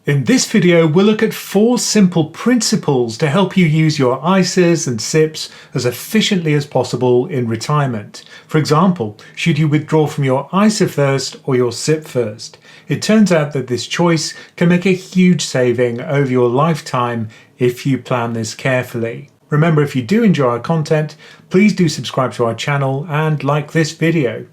In this video, we'll look at 4 simple principles to help you use your ISAs and SIPPs as efficiently as possible in retirement. For example, should you withdraw from your ISA first or your SIPP first? It turns out that this choice can make a huge saving over your lifetime if you plan this carefully. Remember, if you do enjoy our content, please do subscribe to our channel and like this video.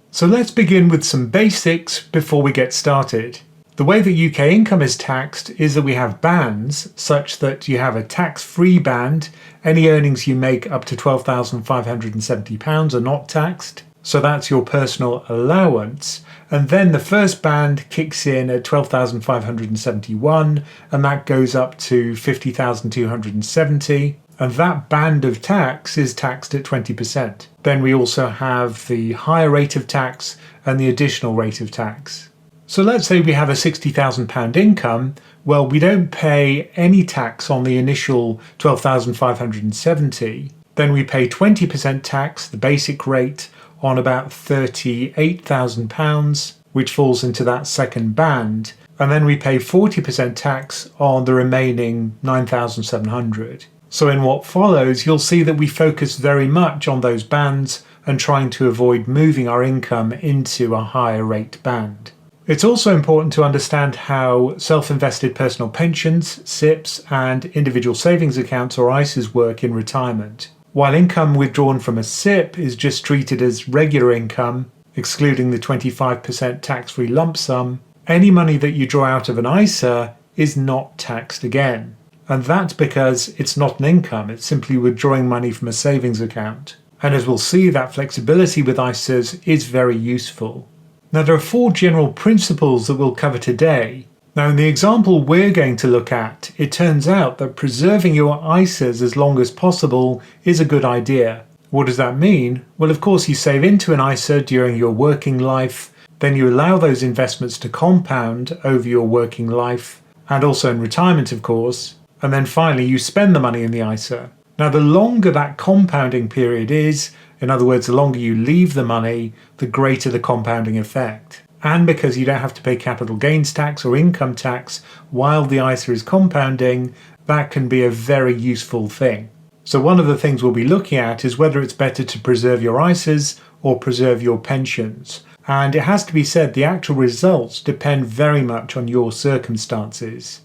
So let's begin with some basics before we get started. The way that UK income is taxed is that we have bands such that you have a tax-free band. Any earnings you make up to £12,570 are not taxed. So that's your personal allowance. And then the first band kicks in at £12,571 and that goes up to £50,270. And that band of tax is taxed at 20%. Then we also have the higher rate of tax and the additional rate of tax. So let's say we have a £60,000 income. Well, we don't pay any tax on the initial £12,570. Then we pay 20% tax, the basic rate, on about £38,000, which falls into that second band. And then we pay 40% tax on the remaining £9,700. So in what follows, you'll see that we focus very much on those bands and trying to avoid moving our income into a higher rate band. It's also important to understand how self-invested personal pensions, SIPPs, and individual savings accounts or ISAs work in retirement. While income withdrawn from a SIPP is just treated as regular income, excluding the 25% tax-free lump sum, any money that you draw out of an ISA is not taxed again. And that's because it's not an income, it's simply withdrawing money from a savings account. And as we'll see, that flexibility with ISAs is very useful. Now, there are 4 general principles that we'll cover today. Now, in the example we're going to look at, it turns out that preserving your ISAs as long as possible is a good idea. What does that mean? Well, of course, you save into an ISA during your working life, then you allow those investments to compound over your working life, and also in retirement, of course, and then finally you spend the money in the ISA. Now, the longer that compounding period is, in other words, the longer you leave the money, the greater the compounding effect. And because you don't have to pay capital gains tax or income tax while the ISA is compounding, that can be a very useful thing. So one of the things we'll be looking at is whether it's better to preserve your ISAs or preserve your pensions. And it has to be said, the actual results depend very much on your circumstances.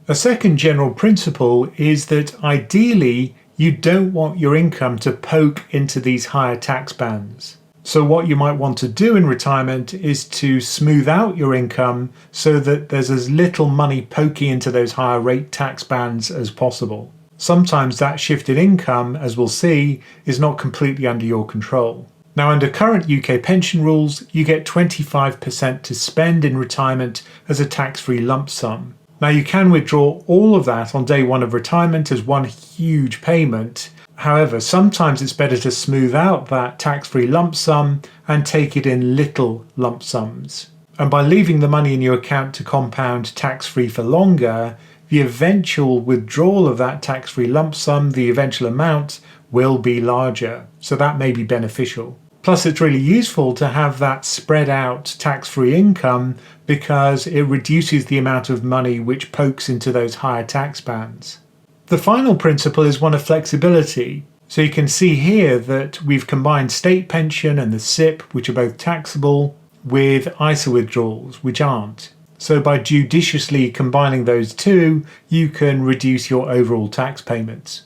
A second general principle is that ideally, you don't want your income to poke into these higher tax bands. So what you might want to do in retirement is to smooth out your income so that there's as little money poking into those higher rate tax bands as possible. Sometimes that shift in income, as we'll see, is not completely under your control. Now, under current UK pension rules, you get 25% to spend in retirement as a tax-free lump sum. Now, you can withdraw all of that on day one of retirement as one huge payment. However, sometimes it's better to smooth out that tax-free lump sum and take it in little lump sums. And by leaving the money in your account to compound tax-free for longer, the eventual withdrawal of that tax-free lump sum, the eventual amount, will be larger. So that may be beneficial. Plus, it's really useful to have that spread out tax-free income because it reduces the amount of money which pokes into those higher tax bands. The final principle is one of flexibility. So you can see here that we've combined state pension and the SIPP, which are both taxable, with ISA withdrawals, which aren't. So by judiciously combining those two, you can reduce your overall tax payments.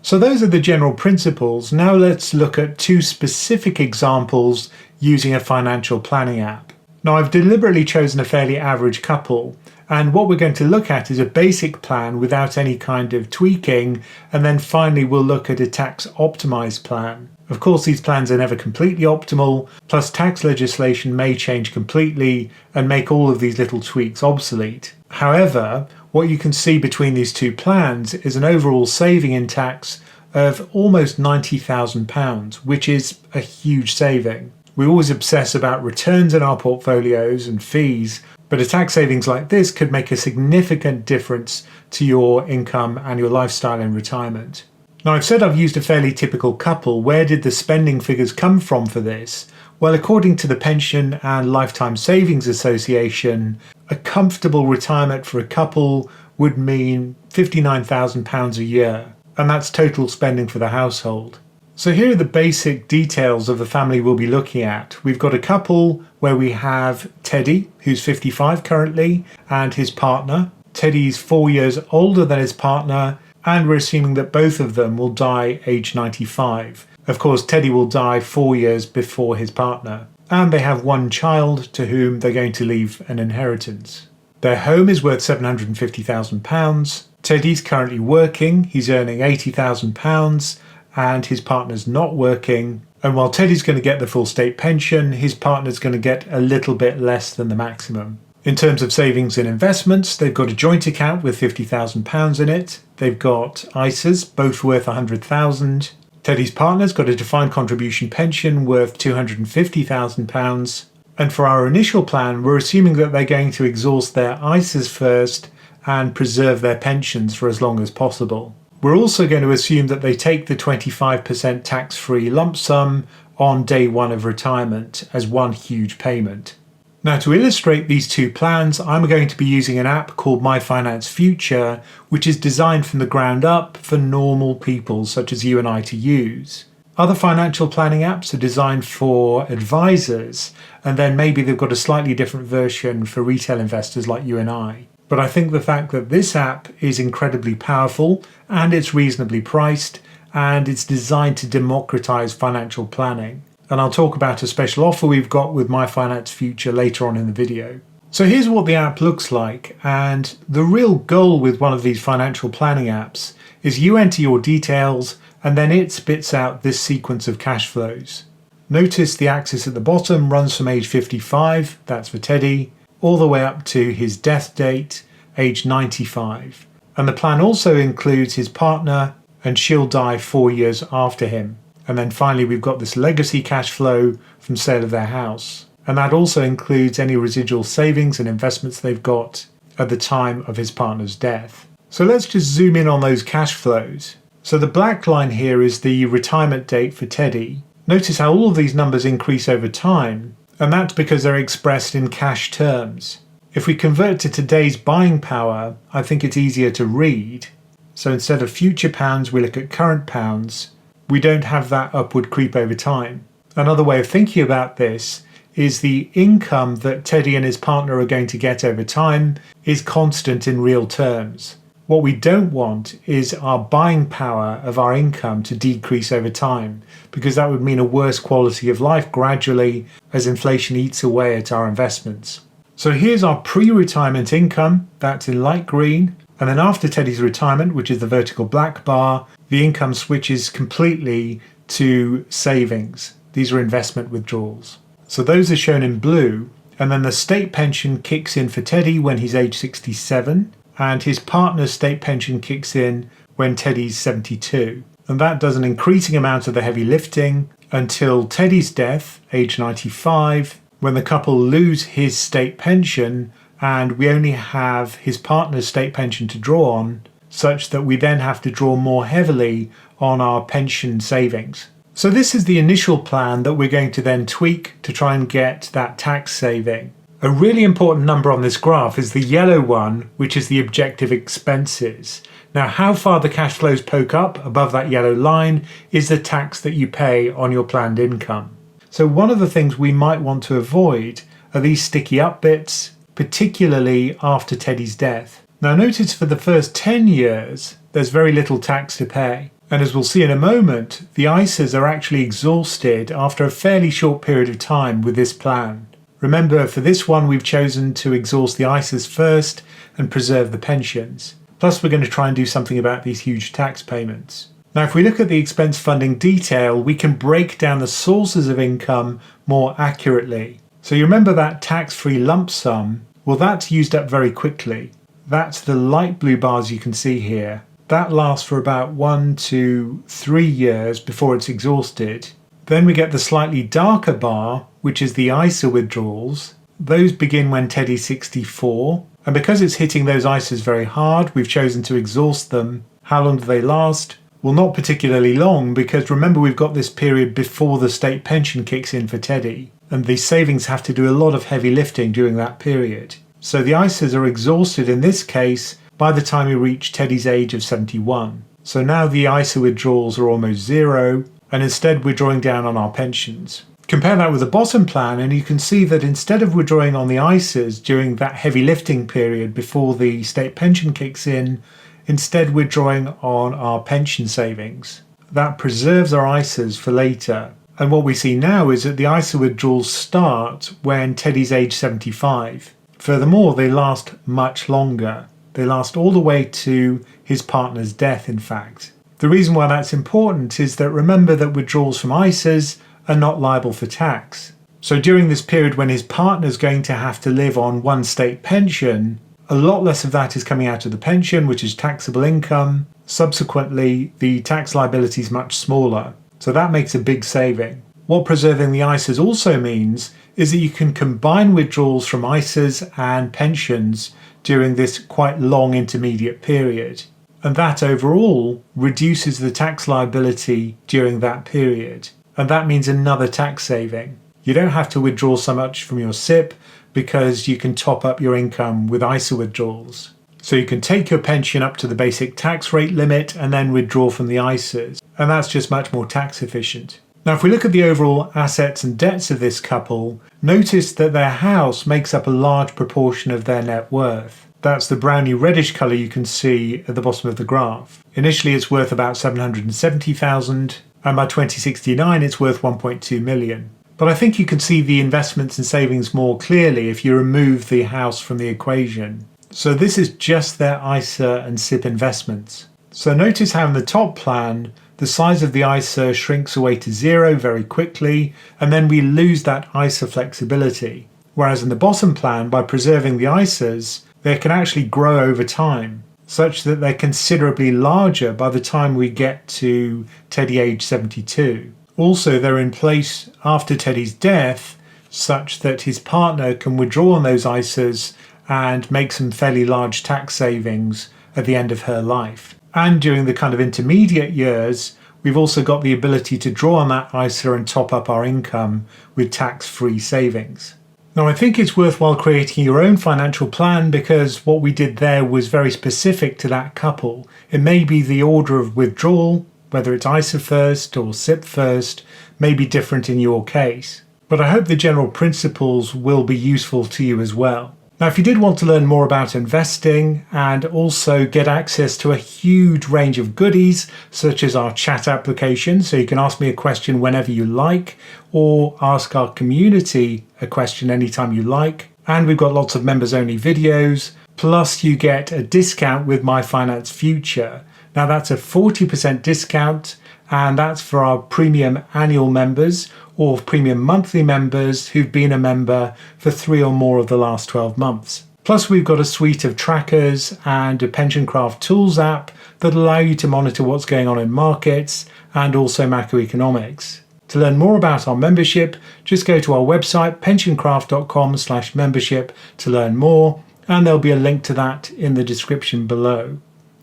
So those are the general principles. Now let's look at 2 specific examples using a financial planning app. Now, I've deliberately chosen a fairly average couple, and what we're going to look at is a basic plan without any kind of tweaking, and then finally we'll look at a tax optimized plan. Of course, these plans are never completely optimal, plus tax legislation may change completely and make all of these little tweaks obsolete. However, what you can see between these 2 plans is an overall saving in tax of almost £90,000, which is a huge saving. We always obsess about returns in our portfolios and fees, but a tax savings like this could make a significant difference to your income and your lifestyle in retirement. Now, I've said I've used a fairly typical couple. Where did the spending figures come from for this? Well, according to the Pension and Lifetime Savings Association, a comfortable retirement for a couple would mean £59,000 a year, and that's total spending for the household. So here are the basic details of the family we'll be looking at. We've got a couple where we have Teddy, who's 55 currently, and his partner. Teddy's 4 years older than his partner, and we're assuming that both of them will die age 95. Of course, Teddy will die 4 years before his partner. And they have one child to whom they're going to leave an inheritance. Their home is worth £750,000. Teddy's currently working. He's earning £80,000 and his partner's not working. And while Teddy's going to get the full state pension, his partner's going to get a little bit less than the maximum. In terms of savings and investments, they've got a joint account with £50,000 in it. They've got ISAs, both worth £100,000. Teddy's partner's got a defined contribution pension worth £250,000. And for our initial plan, we're assuming that they're going to exhaust their ISAs first and preserve their pensions for as long as possible. We're also going to assume that they take the 25% tax-free lump sum on day one of retirement as one huge payment. Now, to illustrate these two plans, I'm going to be using an app called My Finance Future, which is designed from the ground up for normal people such as you and I to use. Other financial planning apps are designed for advisors, and then maybe they've got a slightly different version for retail investors like you and I. But I think the fact that this app is incredibly powerful and it's reasonably priced and it's designed to democratize financial planning. And I'll talk about a special offer we've got with My Finance Future later on in the video. So here's what the app looks like, and the real goal with one of these financial planning apps is you enter your details and then it spits out this sequence of cash flows. Notice the axis at the bottom runs from age 55, that's for Teddy, all the way up to his death date, age 95. And the plan also includes his partner, and she'll die 4 years after him. And then finally, we've got this legacy cash flow from sale of their house. And that also includes any residual savings and investments they've got at the time of his partner's death. So let's just zoom in on those cash flows. So the black line here is the retirement date for Teddy. Notice how all of these numbers increase over time, and that's because they're expressed in cash terms. If we convert to today's buying power, I think it's easier to read. So instead of future pounds, we look at current pounds. We don't have that upward creep over time. Another way of thinking about this is the income that Teddy and his partner are going to get over time is constant in real terms. What we don't want is our buying power of our income to decrease over time, because that would mean a worse quality of life gradually as inflation eats away at our investments. So here's our pre-retirement income, that's in light green. And then after Teddy's retirement, which is the vertical black bar, the income switches completely to savings. These are investment withdrawals. So those are shown in blue. And then the state pension kicks in for Teddy when he's age 67. And his partner's state pension kicks in when Teddy's 72. And that does an increasing amount of the heavy lifting until Teddy's death, age 95, when the couple lose his state pension and we only have his partner's state pension to draw on, such that we then have to draw more heavily on our pension savings. So this is the initial plan that we're going to then tweak to try and get that tax saving. A really important number on this graph is the yellow one, which is the objective expenses. Now, how far the cash flows poke up above that yellow line is the tax that you pay on your planned income. So one of the things we might want to avoid are these sticky up bits, particularly after Teddy's death. Now notice for the first 10 years, there's very little tax to pay. And as we'll see in a moment, the ISAs are actually exhausted after a fairly short period of time with this plan. Remember, for this one, we've chosen to exhaust the ISAs first and preserve the pensions. Plus, we're going to try and do something about these huge tax payments. Now, if we look at the expense funding detail, we can break down the sources of income more accurately. So you remember that tax-free lump sum? Well, that's used up very quickly. That's the light blue bars you can see here. That lasts for about 1 to 3 years before it's exhausted. Then we get the slightly darker bar, which is the ISA withdrawals. Those begin when Teddy's 64. And because it's hitting those ISAs very hard, we've chosen to exhaust them. How long do they last? Well, not particularly long, because remember we've got this period before the state pension kicks in for Teddy. and these savings have to do a lot of heavy lifting during that period. So the ISAs are exhausted in this case by the time we reach Teddy's age of 71. So now the ISA withdrawals are almost zero, and instead we're drawing down on our pensions. Compare that with the bottom plan and you can see that instead of withdrawing on the ISAs during that heavy lifting period before the state pension kicks in, instead we're drawing on our pension savings. That preserves our ISAs for later. And what we see now is that the ISA withdrawals start when Teddy's age 75. Furthermore, they last much longer. They last all the way to his partner's death, in fact. The reason why that's important is that remember that withdrawals from ISAs are not liable for tax. So during this period when his partner's going to have to live on one state pension, a lot less of that is coming out of the pension, which is taxable income. Subsequently, the tax liability is much smaller. So that makes a big saving. What preserving the ISAs also means is that you can combine withdrawals from ISAs and pensions during this quite long intermediate period. And that overall reduces the tax liability during that period. And that means another tax saving. You don't have to withdraw so much from your SIPP because you can top up your income with ISA withdrawals. So you can take your pension up to the basic tax rate limit and then withdraw from the ISAs. And that's just much more tax efficient. Now, if we look at the overall assets and debts of this couple, notice that their house makes up a large proportion of their net worth. That's the browny reddish colour you can see at the bottom of the graph. Initially, it's worth about $770,000, and by 2069, it's worth $1.2 million. But I think you can see the investments and savings more clearly if you remove the house from the equation. So this is just their ISA and SIPP investments. So notice how in the top plan, the size of the ISA shrinks away to zero very quickly, and then we lose that ISA flexibility. Whereas in the bottom plan, by preserving the ISAs, they can actually grow over time, such that they're considerably larger by the time we get to Teddy age 72. Also, they're in place after Teddy's death, such that his partner can withdraw on those ISAs and make some fairly large tax savings at the end of her life. And during the kind of intermediate years, we've also got the ability to draw on that ISA and top up our income with tax-free savings. Now, I think it's worthwhile creating your own financial plan because what we did there was very specific to that couple. It may be the order of withdrawal, whether it's ISA first or SIPP first, may be different in your case. But I hope the general principles will be useful to you as well. Now, if you did want to learn more about investing and also get access to a huge range of goodies, such as our chat application, so you can ask me a question whenever you like, or ask our community a question anytime you like, and we've got lots of members-only videos, plus you get a discount with My Finance Future. Now, that's a 40% discount, and that's for our premium annual members or premium monthly members who've been a member for 3 or more of the last 12 months. Plus, we've got a suite of trackers and a PensionCraft tools app that allow you to monitor what's going on in markets and also macroeconomics. To learn more about our membership, just go to our website, pensioncraft.com/membership to learn more, and there'll be a link to that in the description below.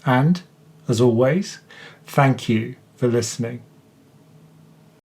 And, as always, thank you for listening.